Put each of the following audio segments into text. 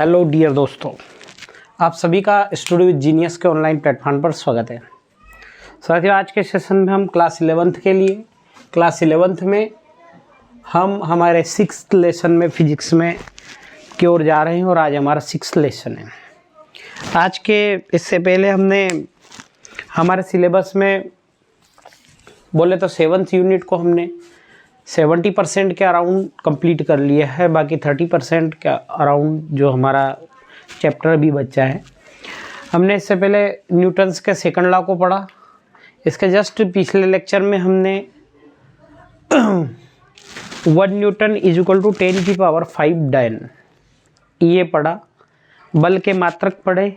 Hello dear दोस्तों, आप सभी का स्टडी विद जीनियस के ऑनलाइन प्लेटफॉर्म पर स्वागत है। साथियों, आज के सेशन में हम क्लास 11th के लिए क्लास 11th में हम हमारे 6th लेसन में फिजिक्स में की ओर जा रहे हैं और आज हमारा 6th लेसन है। आज के इससे पहले हमने हमारे सिलेबस में बोले तो 7th यूनिट को हमने 70% के अराउंड कंप्लीट कर लिया है। बाकी 30% के अराउंड जो हमारा चैप्टर भी बचा है। हमने इससे पहले न्यूटन्स के सेकंड लॉ को पढ़ा। इसके जस्ट पिछले लेक्चर में हमने 1 न्यूटन इज इक्वल टू 10⁵ डायन ये पढ़ा। बल के मात्रक पढ़े,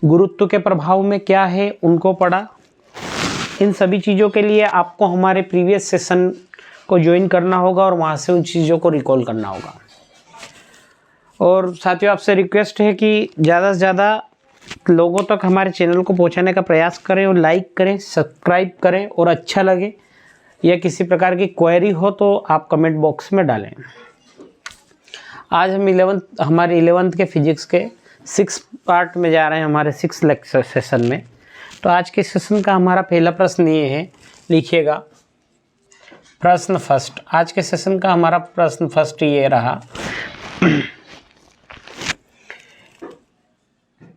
गुरुत्व के प्रभाव में क्या है उनको पढ़ा। इन सभी चीज़ों के लिए आपको हमारे प्रीवियस सेशन को ज्वाइन करना होगा और वहाँ से उन चीज़ों को रिकॉल करना होगा। और साथियों, आपसे रिक्वेस्ट है कि ज़्यादा से ज़्यादा लोगों तक हमारे चैनल को पहुँचाने का प्रयास करें और लाइक करें, सब्सक्राइब करें और अच्छा लगे या किसी प्रकार की क्वेरी हो तो आप कमेंट बॉक्स में डालें। आज हम हमारे 11th के फिजिक्स के 6th पार्ट में जा रहे हैं, हमारे 6th लेक्चर सेशन में। तो आज के सेशन का हमारा पहला प्रश्न ये है, लिखिएगा प्रश्न फर्स्ट। आज के सेशन का हमारा प्रश्न फर्स्ट ये रहा,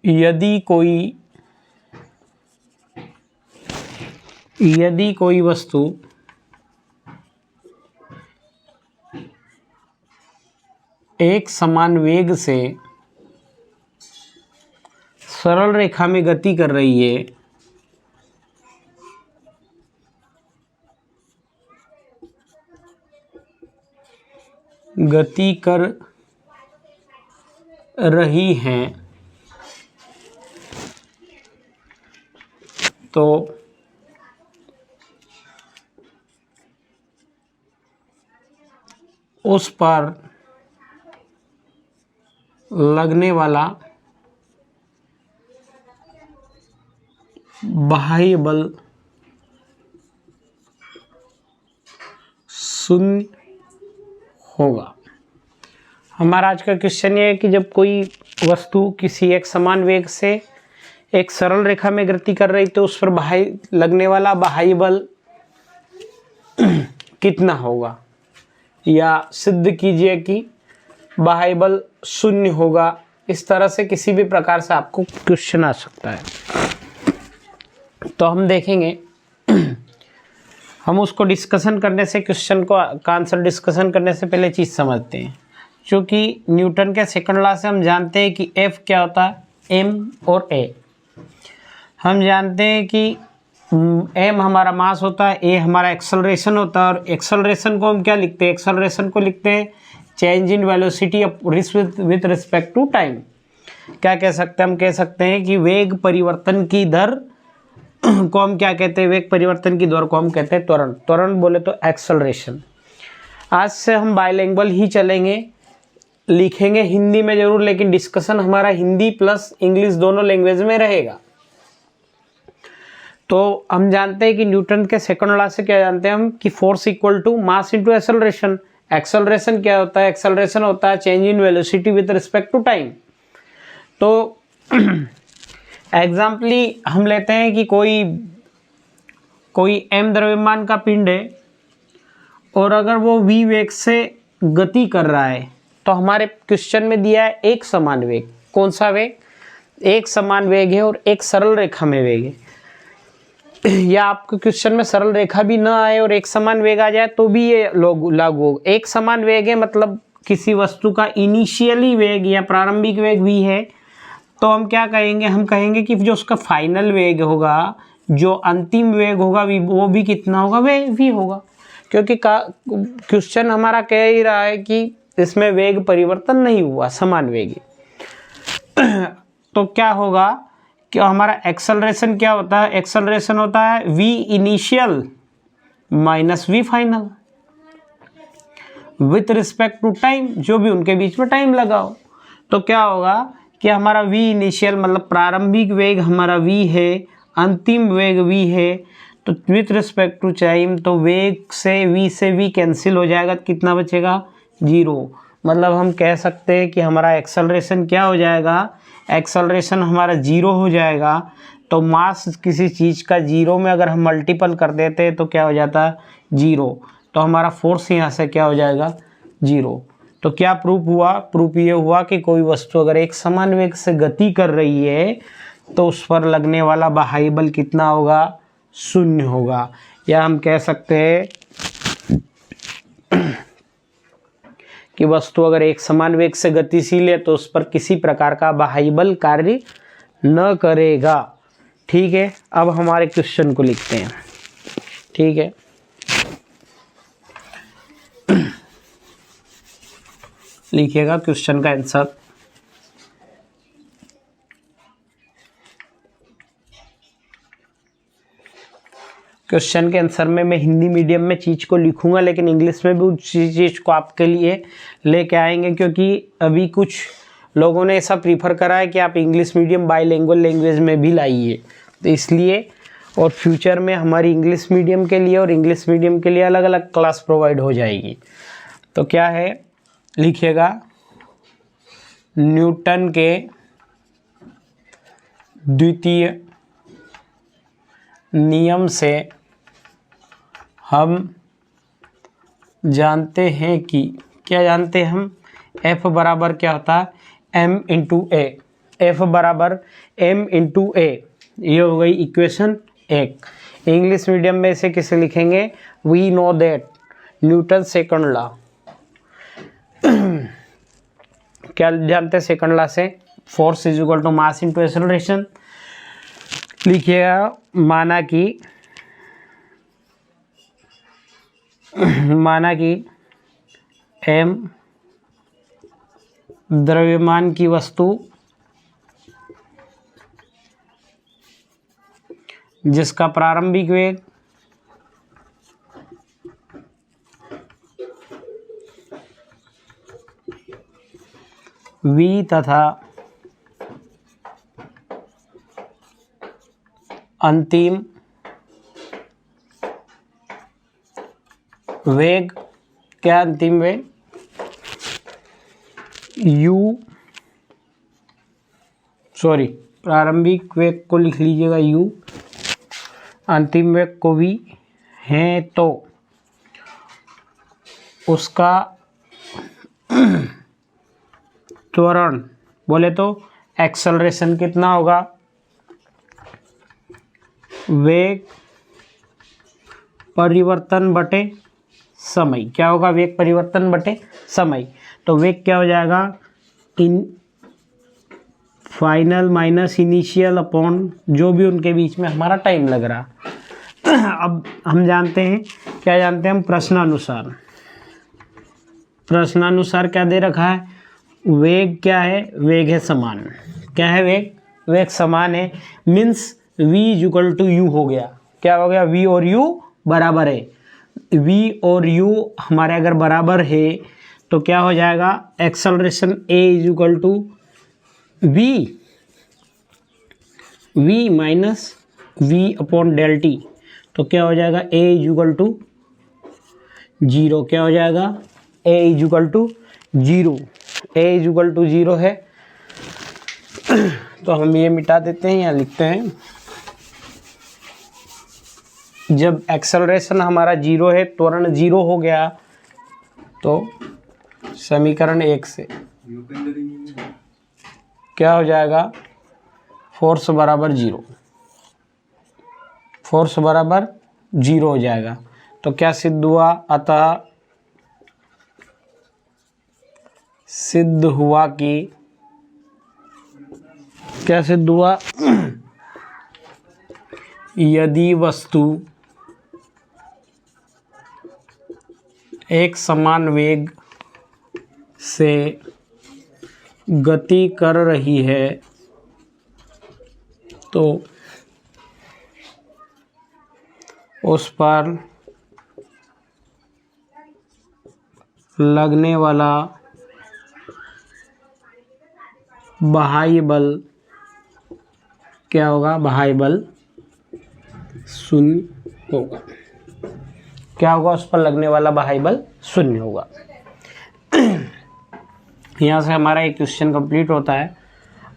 यदि कोई वस्तु एक समान वेग से सरल रेखा में गति कर रही है तो उस पर लगने वाला बाह्य बल शून्य होगा। हमारा आज का क्वेश्चन ये है कि जब कोई वस्तु किसी एक समान वेग से एक सरल रेखा में गति कर रही तो उस पर लगने वाला बाह्य बल कितना होगा, या सिद्ध कीजिए कि बाह्य बल शून्य होगा। इस तरह से किसी भी प्रकार से आपको क्वेश्चन आ सकता है। तो हम देखेंगे, हम उसको डिस्कशन करने से क्वेश्चन का आंसर डिस्कशन करने से पहले चीज़ समझते हैं। क्योंकि न्यूटन के सेकंड लॉ से हम जानते हैं कि F क्या होता है, m और a। हम जानते हैं कि m हमारा मास होता है, a हमारा एक्सेलरेशन होता है। और एक्सेलरेशन को हम क्या लिखते हैं, एक्सेलरेशन को लिखते हैं change in velocity with respect to time. क्या कह सकते हैं, हम कह सकते हैं कि वेग परिवर्तन की दर को हम क्या कहते हैं, वेग परिवर्तन की दर को हम कहते हैं त्वरण। त्वरण बोले तो एक्सेलरेशन। आज से हम बायलैंग्वेज ही चलेंगे, लिखेंगे हिंदी में जरूर, लेकिन डिस्कशन हमारा हिंदी प्लस इंग्लिश दोनों लैंग्वेज में रहेगा। तो हम जानते हैं कि न्यूटन के सेकंड लॉ से क्या जानते हैं हम, कि force equal to mass into acceleration. Acceleration क्या होता है, एक्सेलरेशन होता है change in velocity with respect to time. तो एग्जाम्पली हम लेते हैं कि कोई m द्रव्यमान का पिंड है और अगर वो v वेग से गति कर रहा है तो हमारे क्वेश्चन में दिया है एक समान वेग। कौन सा वेग, एक समान वेग है और एक सरल रेखा में वेग है। या आपको क्वेश्चन में सरल रेखा भी ना आए और एक समान वेग आ जाए तो भी ये लागू होगा। एक समान वेग है मतलब किसी वस्तु का इनिशियली वेग या प्रारंभिक वेग v है, तो हम क्या कहेंगे, हम कहेंगे कि जो उसका फाइनल वेग होगा, जो अंतिम वेग होगा वो भी कितना होगा, v होगा। क्योंकि क्वेश्चन हमारा कह ही रहा है कि इसमें वेग परिवर्तन नहीं हुआ, समान वेग। तो क्या होगा कि हमारा एक्सेलरेशन क्या होता है, एक्सेलरेशन होता है v initial minus v final with respect to time, जो भी उनके बीच में टाइम लगा हो। तो क्या होगा कि हमारा v इनिशियल मतलब प्रारंभिक वेग हमारा v है, अंतिम वेग v है, तो विथ रिस्पेक्ट टू टाइम तो वेग से v कैंसिल हो जाएगा, कितना बचेगा 0। मतलब हम कह सकते हैं कि हमारा एक्सेलरेशन क्या हो जाएगा, एक्सेलरेशन हमारा 0 हो जाएगा। तो मास किसी चीज़ का 0 में अगर हम मल्टीपल कर देते हैं तो क्या हो जाता है 0, तो हमारा फोर्स यहाँ से क्या हो जाएगा 0। तो क्या प्रूफ हुआ, प्रूफ ये हुआ कि कोई वस्तु अगर एक समान वेग से गति कर रही है तो उस पर लगने वाला बाह्य बल कितना होगा, 0 होगा। या हम कह सकते हैं कि वस्तु अगर एक समान वेग से गतिशील है तो उस पर किसी प्रकार का बाह्य बल कार्य न करेगा। ठीक है, अब हमारे क्वेश्चन को लिखते हैं। ठीक है, लिखिएगा क्वेश्चन का आंसर। क्वेश्चन के आंसर में मैं हिंदी मीडियम में चीज़ को लिखूंगा, लेकिन इंग्लिश में भी उस चीज़ को आपके लिए लेके आएंगे, क्योंकि अभी कुछ लोगों ने ऐसा प्रीफर करा है कि आप इंग्लिश मीडियम बाईलिंगुअल लैंग्वेज में भी लाइए, तो इसलिए और फ्यूचर में हमारी इंग्लिश मीडियम के लिए और इंग्लिश मीडियम के लिए अलग अलग क्लास प्रोवाइड हो जाएगी। तो क्या है, लिखिएगा न्यूटन के द्वितीय नियम से हम जानते हैं कि, क्या जानते हैं हम, F बराबर क्या होता है m इंटू ए, F बराबर m इंटू ए। ये हो गई इक्वेशन 1। इंग्लिश मीडियम में इसे किसे लिखेंगे, we know that Newton second law. क्या जानते हैं सेकंड लॉ से, force is equal to mass into acceleration. लिखिएगा माना कि m द्रव्यमान की वस्तु जिसका प्रारंभिक वेग v तथा अंतिम वेग, क्या अंतिम वेग प्रारंभिक वेग को लिख लीजिएगा u, अंतिम वेग को v है, तो उसका त्वरण बोले तो एक्सेलरेशन कितना होगा, वेग परिवर्तन बटे समय। क्या होगा, वेग परिवर्तन बटे समय। तो वेग क्या हो जाएगा, in final minus initial upon जो भी उनके बीच में हमारा टाइम लग रहा। अब हम जानते हैं, क्या जानते हैं हम, प्रश्नानुसार क्या दे रखा है, वेग क्या है, वेग है समान। क्या है वेग, वेग समान है, means v equal to U हो गया। क्या हो गया, v और u बराबर है। v और u हमारे अगर बराबर है तो क्या हो जाएगा, acceleration a is equal to v minus v upon del T. तो क्या हो जाएगा, a इज इक्वल टू 0। क्या हो जाएगा, a is equal to 0, a is equal to 0 है। तो हम ये मिटा देते हैं, यहाँ लिखते हैं जब एक्सेलरेशन हमारा 0 है, त्वरण 0 हो गया, तो समीकरण 1 से क्या हो जाएगा, फोर्स बराबर 0, फोर्स बराबर 0 हो जाएगा। तो क्या सिद्ध हुआ, अतः सिद्ध हुआ कि, क्या सिद्ध हुआ, यदि वस्तु एक समान वेग से गति कर रही है तो उस पर लगने वाला बाह्य बल क्या होगा, बाह्य बल 0 होगा। क्या होगा, उस पर लगने वाला बाह्य बल 0 होगा। यहाँ से हमारा एक क्वेश्चन कंप्लीट होता है।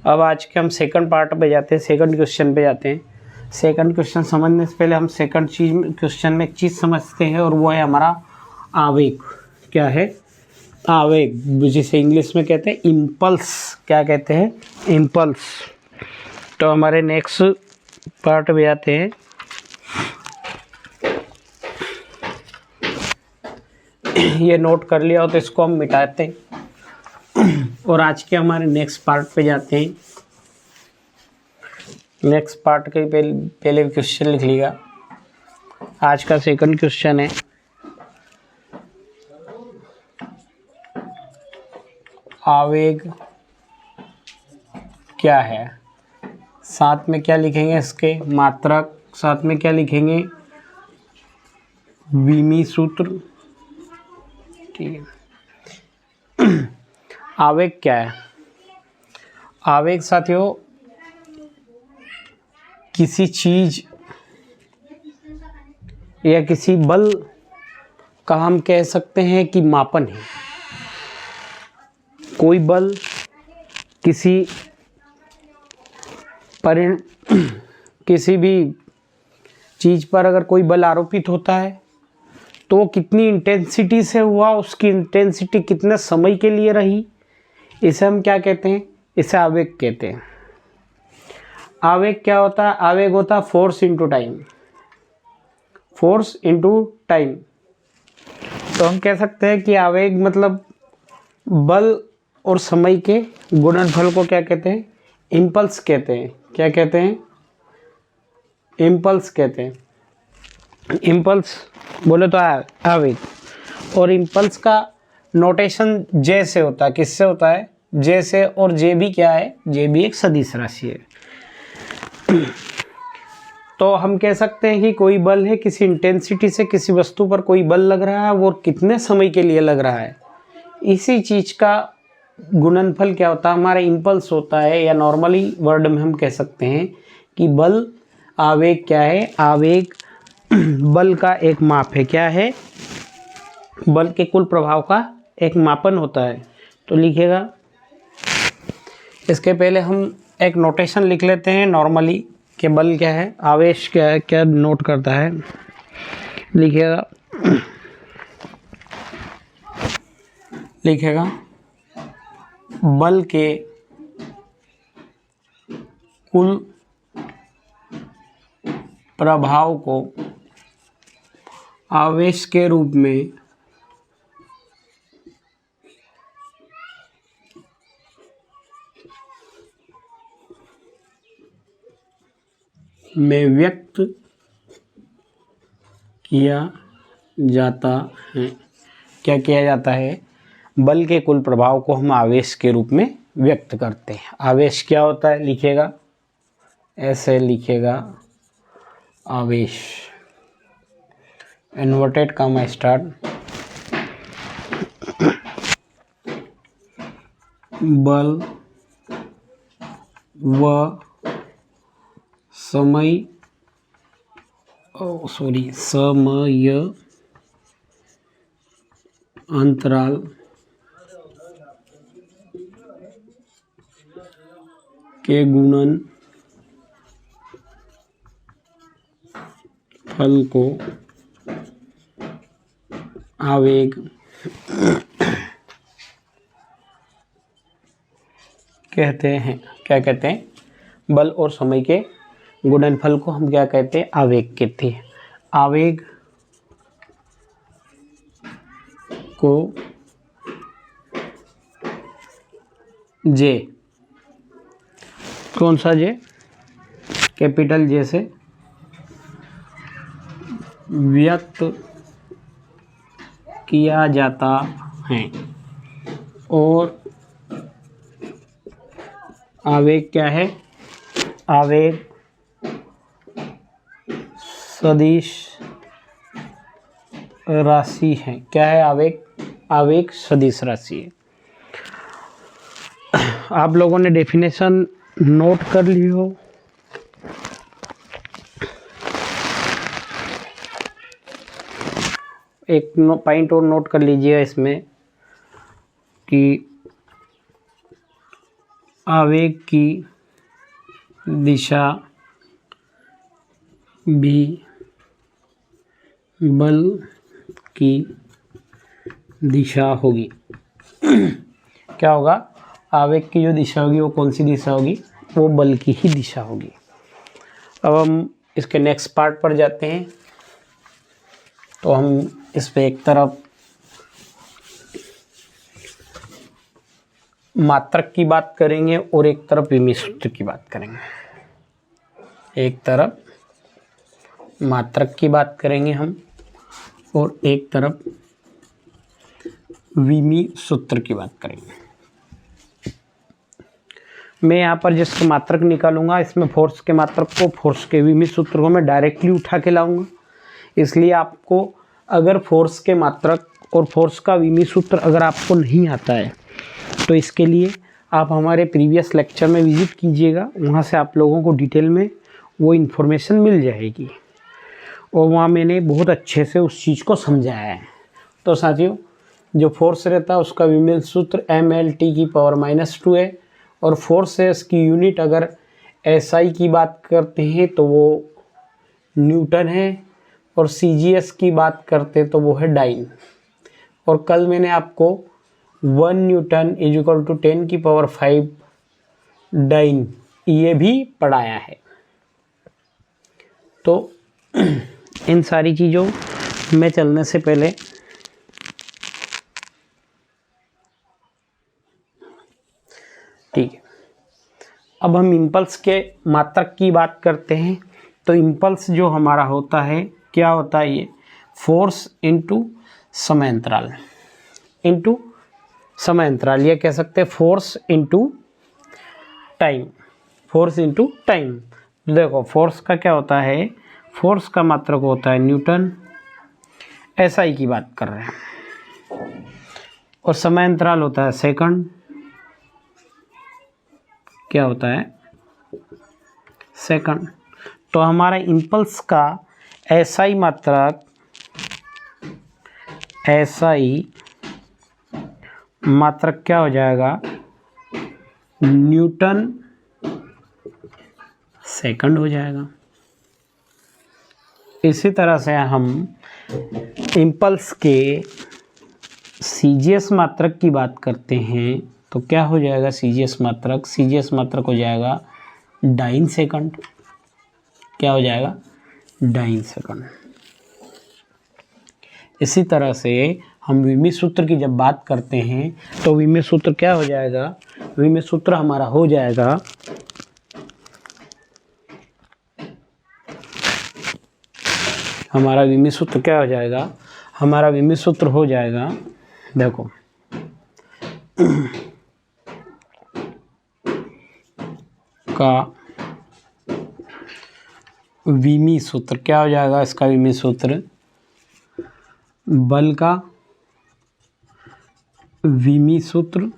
अब आज के हम सेकंड पार्ट पे जाते हैं, सेकंड क्वेश्चन पे जाते हैं। सेकंड क्वेश्चन समझने से पहले हम सेकंड क्वेश्चन में एक चीज़ समझते हैं, और वो है हमारा आवेग। क्या है? आवेग, जिसे इंग्लिश में कहते हैं इम्पल्स। क्या कहते हैं? इम्पल्स। तो हमारे नेक्स्ट पार्ट पे आते हैं। ये नोट कर लिया हो तो इसको हम मिटाते हैं और आज के हमारे नेक्स्ट पार्ट पे जाते हैं। नेक्स्ट पार्ट के पहले क्वेश्चन लिख लिया। आज का सेकंड क्वेश्चन है, आवेग क्या है? साथ में क्या लिखेंगे? इसके मात्रक। साथ में क्या लिखेंगे? वीमी सूत्र। ठीक है। आवेग क्या है? आवेग साथियों किसी चीज या किसी बल का हम कह सकते हैं कि मापन है। कोई बल किसी भी चीज पर अगर कोई बल आरोपित होता है तो वो कितनी इंटेंसिटी से हुआ, उसकी इंटेंसिटी कितने समय के लिए रही, इसे हम क्या कहते हैं? इसे आवेग कहते हैं। आवेग क्या होता है? आवेग होता है force into time. Force into time. तो हम कह सकते हैं कि आवेग मतलब बल और समय के गुणनफल को क्या कहते हैं? इम्पल्स कहते हैं। क्या कहते हैं? इम्पल्स कहते हैं। इम्पल्स बोले तो आवेग। और इम्पल्स का नोटेशन जे से होता है। किससे होता है? जे से। और जे भी क्या है? जे भी एक सदिश राशि है। तो हम कह सकते हैं कि कोई बल है, किसी इंटेंसिटी से किसी वस्तु पर कोई बल लग रहा है, वो कितने समय के लिए लग रहा है, इसी चीज का गुणनफल क्या होता है? हमारा इम्पल्स होता है। या नॉर्मली वर्ड में हम कह सकते हैं कि बल, आवेग क्या है? आवेग बल का एक माप है। क्या है? बल के कुल प्रभाव का एक मापन होता है। तो लिखिएगा, इसके पहले हम एक नोटेशन लिख लेते हैं नॉर्मली कि बल क्या है, आवेश क्या है, क्या नोट करता है। लिखिएगा, बल के कुल प्रभाव को आवेश के रूप में व्यक्त किया जाता है। क्या किया जाता है? बल के कुल प्रभाव को हम आवेश के रूप में व्यक्त करते हैं। आवेश क्या होता है? लिखिएगा, ऐसे लिखिएगा, आवेश इन्वर्टेड कॉमा स्टार्ट, बल व समय अंतराल के गुणन फल को आवेग कहते हैं। क्या कहते हैं? बल और समय के गुणनफल को हम क्या कहते हैं? आवेग कहते हैं। आवेग को जे, कौन सा जे? कैपिटल जे से व्यक्त किया जाता है। और आवेग क्या है? आवेग सदिश राशि है। क्या है? आवेग सदिश राशि है। आप लोगों ने डेफिनेशन नोट कर ली हो। एक पॉइंट और नोट कर लीजिए इसमें कि आवेग की दिशा भी बल की दिशा होगी। क्या होगा? आवेग की जो दिशा होगी वो कौन सी दिशा होगी? वो बल की ही दिशा होगी। अब हम इसके नेक्स्ट पार्ट पर जाते हैं। तो हम इस पे एक तरफ मात्रक की बात करेंगे और एक तरफ विमीय सूत्र की बात करेंगे। एक तरफ मात्रक की बात करेंगे हम और एक तरफ विमीय सूत्र की बात करेंगे। मैं यहाँ पर जिसको मात्रक निकालूंगा, इसमें फोर्स के मात्रक को, फोर्स के विमीय सूत्र को मैं डायरेक्टली उठा के लाऊंगा। इसलिए आपको अगर फोर्स के मात्रक और फोर्स का विमीय सूत्र अगर आपको नहीं आता है तो इसके लिए आप हमारे प्रीवियस लेक्चर में विजिट कीजिएगा। वहाँ से आप लोगों को डिटेल में वो इन्फॉर्मेशन मिल जाएगी और वहाँ मैंने बहुत अच्छे से उस चीज़ को समझाया है। तो साथियों, जो फोर्स रहता है उसका विमीय सूत्र mL/-2 है और फोर्स है इसकी यूनिट अगर SI की बात करते हैं तो वो न्यूटन है और CGS की बात करते तो वो है डाइन। और कल मैंने आपको 1 न्यूटन = 10⁵ डाइन ये भी पढ़ाया है। तो इन सारी चीज़ों में चलने से पहले ठीक है, अब हम इम्पल्स के मात्रक की बात करते हैं। तो इम्पल्स जो हमारा होता है, क्या होता है? ये फोर्स इनटू समांतराल, ये कह सकते हैं force into time, force into time. देखो फोर्स का क्या होता है? फोर्स का मात्रक होता है न्यूटन, SI की बात कर रहे हैं, और समांतराल होता है सेकंड। क्या होता है? सेकंड। तो हमारा इम्पल्स का SI मात्रक, क्या हो जाएगा? न्यूटन सेकंड हो जाएगा। इसी तरह से हम इम्पल्स के CGS मात्रक की बात करते हैं तो क्या हो जाएगा? CGS मात्रक हो जाएगा डाइन सेकंड। क्या हो जाएगा? Dyne second. इसी तरह से हम विमीय सूत्र की जब बात करते हैं तो विमीय सूत्र क्या हो जाएगा? विमीय सूत्र हमारा हो जाएगा हमारा विमीय सूत्र क्या हो जाएगा? हमारा विमीय सूत्र हो जाएगा, देखो का विमीय सूत्र क्या हो जाएगा? इसका विमीय सूत्र बल का विमीय सूत्र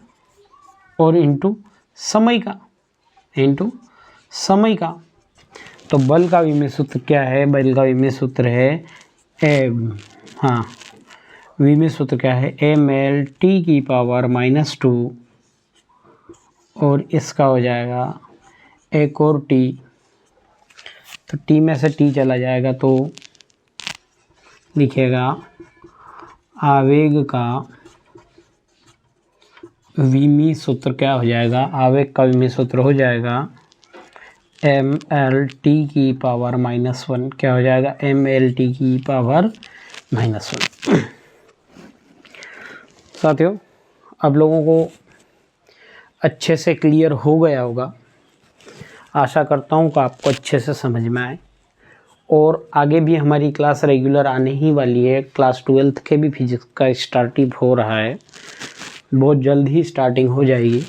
और इनटू समय का, तो बल का विमीय सूत्र क्या है? बल का विमीय सूत्र है विमीय सूत्र क्या है? mL/-2 और इसका हो जाएगा एक और t, तो t में से t चला जाएगा तो लिखेगा आवेग का विमीय सूत्र क्या हो जाएगा? आवेग का विमीय सूत्र हो जाएगा mL/-1। क्या हो जाएगा? mL/-1। साथियों, अब लोगों को अच्छे से क्लियर हो गया होगा। आशा करता हूँ कि आपको अच्छे से समझ में आए और आगे भी हमारी क्लास रेगुलर आने ही वाली है। क्लास 12th के भी फिजिक्स का स्टार्टिंग हो रहा है, बहुत जल्द ही स्टार्टिंग हो जाएगी।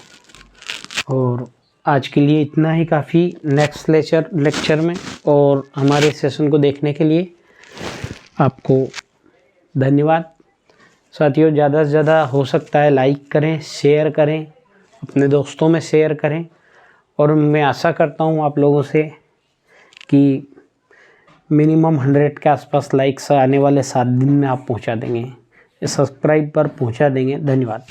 और आज के लिए इतना ही काफ़ी। नेक्स्ट लेक्चर में और हमारे सेशन को देखने के लिए आपको धन्यवाद। साथियों, ज़्यादा से ज़्यादा हो सकता है लाइक करें, शेयर करें, अपने दोस्तों में शेयर करें और मैं आशा करता हूँ आप लोगों से कि मिनिमम 100 के आसपास लाइक्स आने वाले 7 दिन में आप पहुँचा देंगे, सब्सक्राइब पर पहुँचा देंगे। धन्यवाद।